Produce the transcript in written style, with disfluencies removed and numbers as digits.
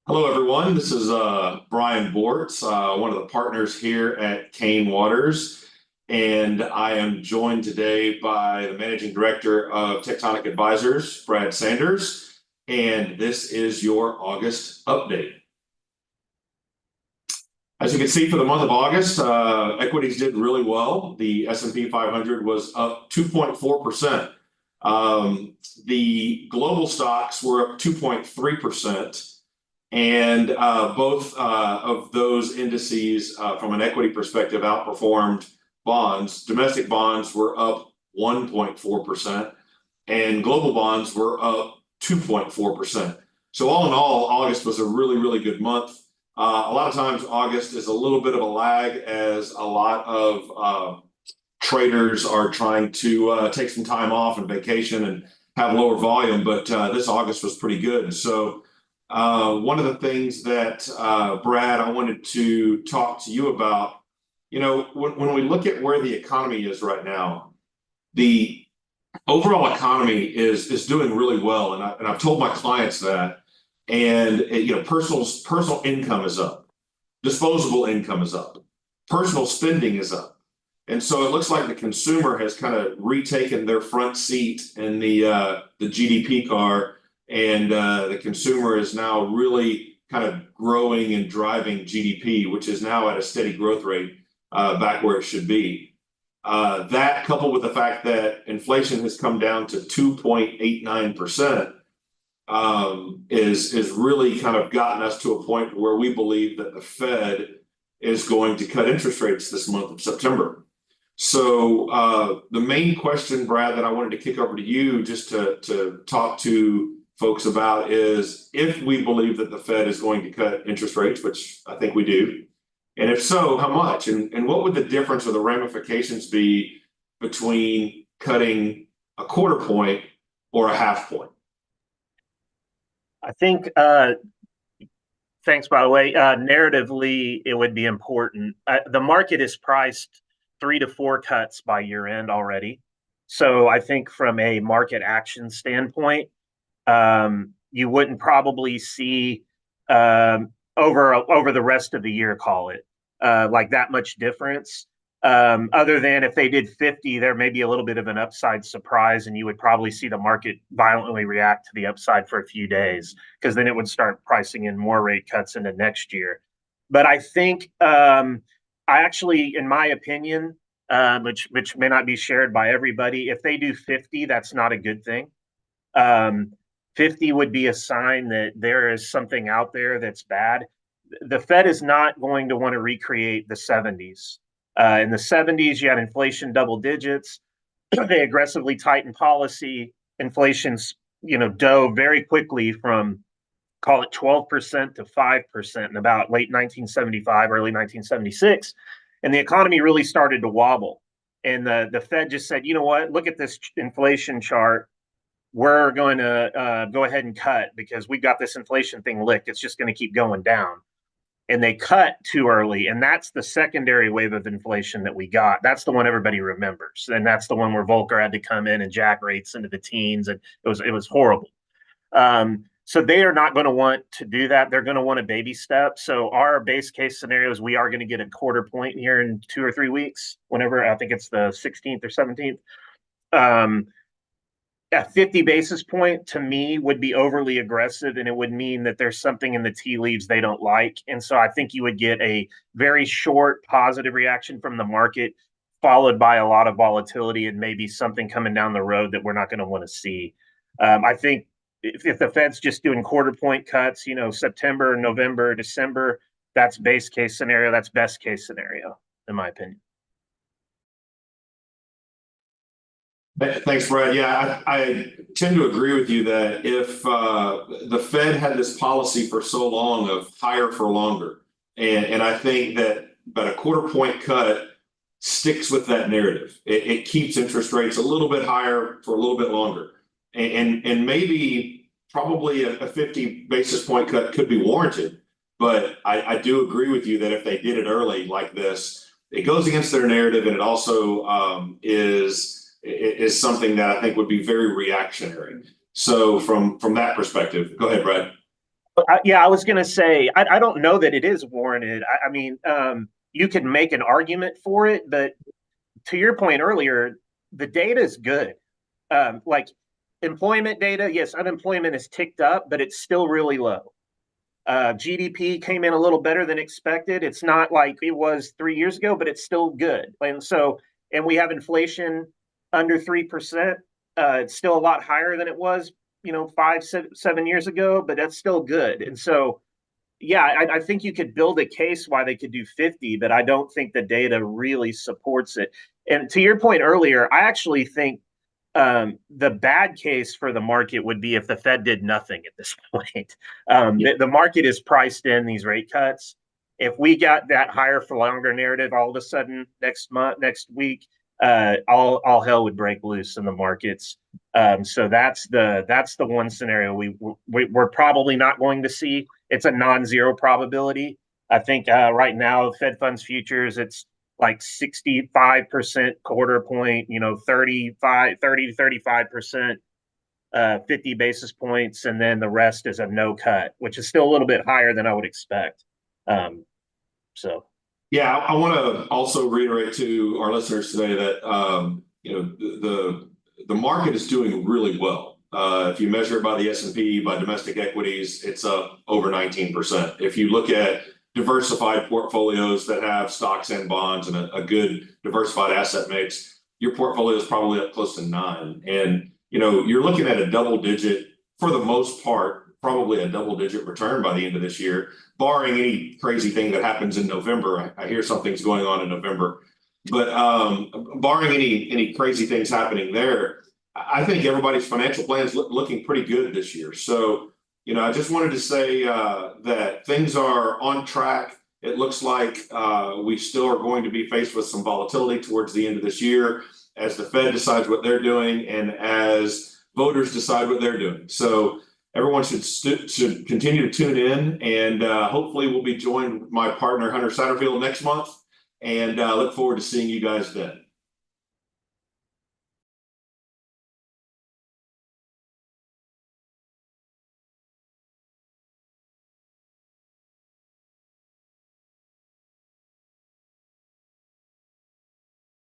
Hello, everyone. This is Brian Bortz, one of the partners here at Kane Waters, and I am joined today by the Managing Director of Tectonic Advisors, Brad Sanders, and this is your August update. As you can see, for the month of August, equities did really well. The S&P 500 was up 2.4%. The global stocks were up 2.3%. And both of those indices, from an equity perspective, outperformed bonds. Domestic bonds were up 1.4%, and global bonds were up 2.4%. So all in all, August was a really, really good month. A lot of times August is a little bit of a lag as a lot of traders are trying to take some time off and vacation and have lower volume, but this August was pretty good. So one of the things that, Brad, I wanted to talk to you about, when we look at where the economy is right now, the overall economy is doing really well. And I've told my clients that, and personal income is up, disposable income is up, personal spending is up. And so it looks like the consumer has kind of retaken their front seat in the GDP car. And the consumer is now really kind of growing and driving GDP, which is now at a steady growth rate back where it should be. That, coupled with the fact that inflation has come down to 2.89%, is really kind of gotten us to a point where we believe that the Fed is going to cut interest rates this month of September. So the main question, Brad, that I wanted to kick over to you just to talk to folks about is if we believe that the Fed is going to cut interest rates, which I think we do, and if so, how much? And what would the difference or the ramifications be between cutting a quarter point or a half point? I think, thanks, by the way, narratively, it would be important. The market is priced 3 to 4 cuts by year end already. So I think from a market action standpoint, you wouldn't probably see over the rest of the year, call it, like that much difference. Other than if they did 50, there may be a little bit of an upside surprise, and you would probably see the market violently react to the upside for a few days, because then it would start pricing in more rate cuts into next year. But I think I actually, in my opinion, which may not be shared by everybody, if they do 50, that's not a good thing. 50 would be a sign that there is something out there that's bad. The Fed is not going to want to recreate the 70s. In the 70s, you had inflation double digits. They aggressively tightened policy. Inflation's, dove very quickly from, call it 12% to 5% in about late 1975, early 1976. And the economy really started to wobble. And the Fed just said, you know what, look at this inflation chart. We're going to go ahead and cut because we've got this inflation thing licked. It's just going to keep going down. And they cut too early. And that's the secondary wave of inflation that we got. That's the one everybody remembers. And that's the one where Volcker had to come in and jack rates into the teens. And it was horrible. So they are not going to want to do that. They're going to want a baby step. So our base case scenario is we are going to get a quarter point here in 2 or 3 weeks, whenever, I think it's the 16th or 17th. A 50 basis point to me would be overly aggressive, and it would mean that there's something in the tea leaves they don't like. And so I think you would get a very short positive reaction from the market, followed by a lot of volatility and maybe something coming down the road that we're not going to want to see. I think if the Fed's just doing quarter point cuts, September, November, December, that's base case scenario. That's best case scenario, in my opinion. Thanks, Brad. Yeah, I tend to agree with you that if the Fed had this policy for so long of higher for longer, and I think that a quarter point cut sticks with that narrative. It keeps interest rates a little bit higher for a little bit longer. And maybe probably a 50 basis point cut could be warranted. But I do agree with you that if they did it early like this, it goes against their narrative, and it also is something that I think would be very reactionary. So from that perspective, go ahead, Brad. Yeah, I was going to say, I don't know that it is warranted. I mean, you can make an argument for it, but to your point earlier, the data is good. Like employment data, yes, unemployment is ticked up, but it's still really low. GDP came in a little better than expected. It's not like it was 3 years ago, but it's still good. And we have inflation under 3%. It's still a lot higher than it was, 5, 7 years ago, but that's still good. And so, yeah, I think you could build a case why they could do 50, but I don't think the data really supports it. And to your point earlier, I actually think the bad case for the market would be if the Fed did nothing at this point. The market is priced in these rate cuts. If we got that higher for longer narrative all of a sudden next week, all hell would break loose in the markets. So that's the one scenario we're probably not going to see. It's a non-zero probability. I think right now Fed funds futures, it's like 65% quarter point, 30 to 35%, 50 basis points, and then the rest is a no cut, which is still a little bit higher than I would expect. So. Yeah, I want to also reiterate to our listeners today that the market is doing really well. If you measure it by the S&P, by domestic equities, it's up over 19%. If you look at diversified portfolios that have stocks and bonds and a good diversified asset mix, your portfolio is probably up close to 9. And you're looking at a double digit, for the most part, probably a double digit return by the end of this year, barring any crazy thing that happens in November. I hear something's going on in November, but barring any crazy things happening there, I think everybody's financial plans looking pretty good this year. So, I just wanted to say that things are on track. It looks like we still are going to be faced with some volatility towards the end of this year as the Fed decides what they're doing and as voters decide what they're doing. So everyone should continue to tune in, and hopefully we'll be joined with my partner Hunter Satterfield next month, and look forward to seeing you guys then.